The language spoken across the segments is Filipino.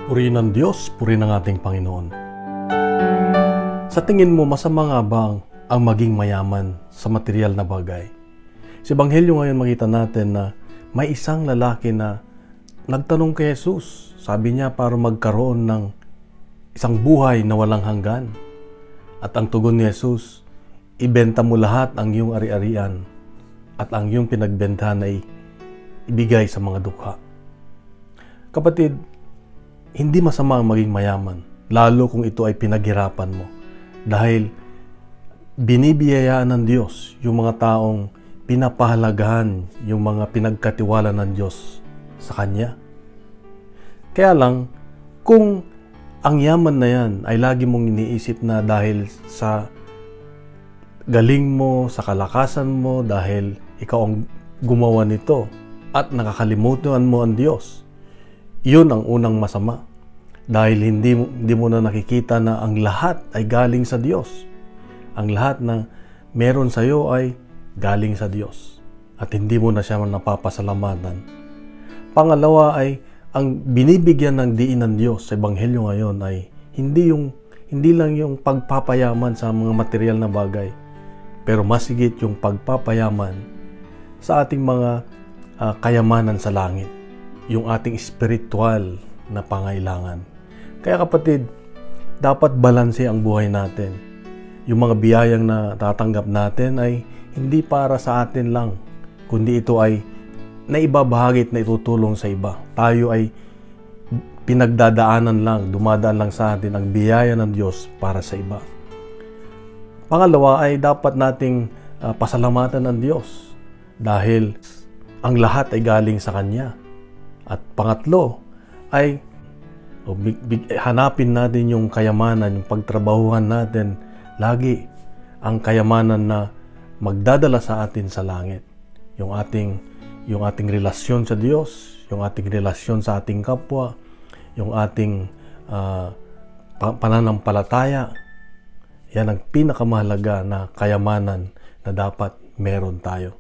Purihin ng Diyos, purihin ng ating Panginoon. Sa tingin mo, masama nga ba ang maging mayaman sa material na bagay? Sa Ebanghelyo ngayon makita natin na may isang lalaki na nagtanong kay Jesus. Sabi niya para magkaroon ng isang buhay na walang hanggan. At ang tugon ni Jesus, ibenta mo lahat ang iyong ari-arian at ang iyong pinagbentahan ay ibigay sa mga dukha. Kapatid, hindi masama ang maging mayaman, lalo kung ito ay pinaghirapan mo. Dahil binibiyayaan ng Diyos yung mga taong pinapahalagahan yung mga pinagkatiwala ng Diyos sa Kanya. Kaya lang, kung ang yaman na yan ay lagi mong iniisip na dahil sa galing mo, sa kalakasan mo, dahil ikaw ang gumawa nito at nakakalimutan mo ang Diyos, yun ang unang masama. Dahil hindi mo na nakikita na ang lahat ay galing sa Diyos. Ang lahat na meron sa iyo ay galing sa Diyos. At hindi mo na siya napapasalamatan. Pangalawa ay ang binibigyan ng diin ng Diyos sa Ebanghelyo ngayon ay hindi lang yung pagpapayaman sa mga material na bagay, pero mas higit yung pagpapayaman sa ating mga kayamanan sa langit, yung ating spiritual na pangailangan. Kaya kapatid, dapat balanse ang buhay natin. Yung mga biyayang na tatanggap natin ay hindi para sa atin lang, kundi ito ay naibabahagi at naitutulong sa iba. Tayo ay pinagdadaanan lang, dumadaan lang sa atin ang biyaya ng Diyos para sa iba. Pangalawa ay dapat nating pasalamatan ng Diyos dahil ang lahat ay galing sa Kanya. At pangatlo ay hanapin natin yung kayamanan, yung pagtrabahuhan natin lagi ang kayamanan na magdadala sa atin sa langit. Yung ating relasyon sa Diyos, yung ating relasyon sa ating kapwa, yung ating pananampalataya. Yan ang pinakamahalaga na kayamanan na dapat meron tayo.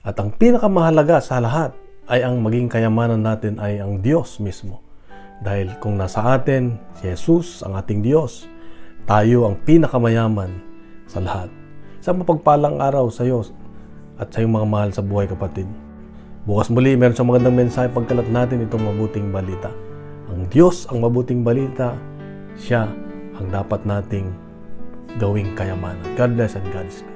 At ang pinakamahalaga sa lahat ay ang maging kayamanan natin ay ang Diyos mismo. Dahil kung nasa atin si Jesus, ang ating Diyos, tayo ang pinakamayaman sa lahat. Isang mapagpalang araw sa iyo at sa iyong mga mahal sa buhay, kapatid. Bukas muli, meron sa magandang mensahe pagkalat natin itong mabuting balita. Ang Diyos ang mabuting balita, siya ang dapat nating gawing kayamanan. God bless and God is good.